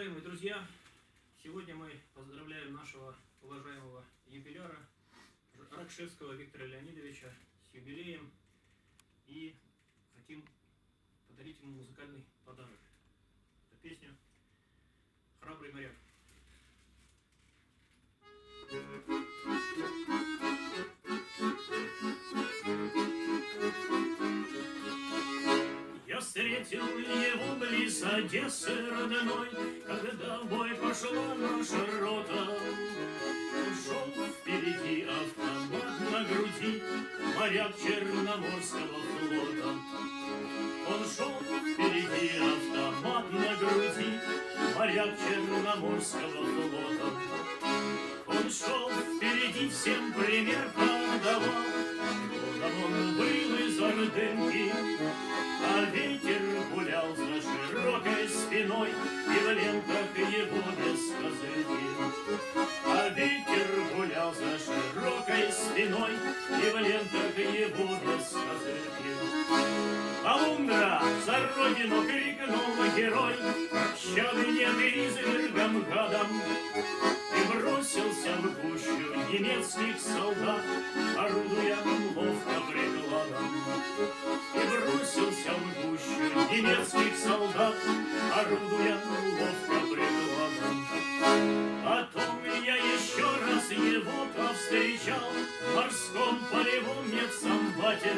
Уважаемые друзья, сегодня мы поздравляем нашего уважаемого юбиляра Ракшевского Виктора Леонидовича с юбилеем и хотим подарить ему музыкальный подарок. Это песня «Храбрый моряк». Я встретил его близ Одессы родной, когда в бой пошла наша рота. Он шел впереди, автомат на груди, моряк Черноморского флота. Он шел впереди, автомат на груди, моряк Черноморского флота. Он шел впереди, всем пример подавал, родом он был из Ордынки, а ветер гулял за широкой спиной, и в лентах его без козырки. А ветер гулял за широкой спиной, и в лентах его без козырки. «Полундра, за родину!» — крикнул герой, «Пощады нет извергам гадам!» И бросился в гущу немецких солдат, орудуя ловко прикладом. И бросился в гущу немецких солдат, орудуя ловко прикладом. Потом я еще раз его повстречал в морском полевом медсамбате.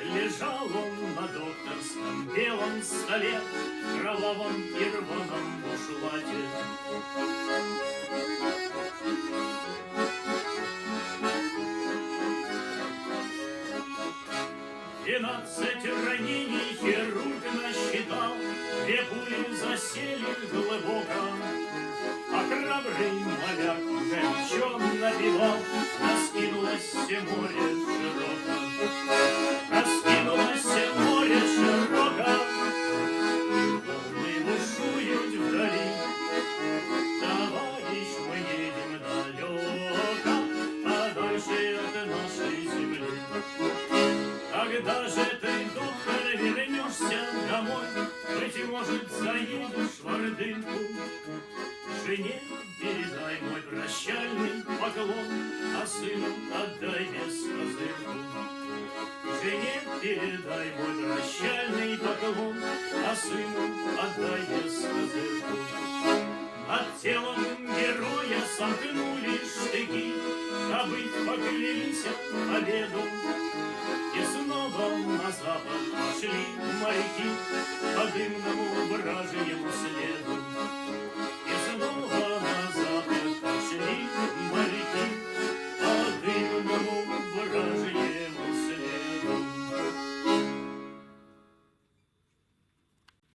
Лежал он на докторском белом столе, в кровавом и рваном бушлате. 12 ранений хирург насчитал, 2 пули засели глубоко, а храбрый моряк горячо напевал, раскинулось море широко, раскинулось море широко, волны бушуют вдали. Товарищ, мы едем далеко, подальше от нашей земли. Когда же ты, доктор, вернешься домой, быть может, заедешь в Ордынку? Жене передай мой прощальный поклон, а сыну отдай без козырку. Жене передай мой прощальный поклон, а сыну отдай без козырку. Над телом героя сомкнули штыки, а быть поклялись победу.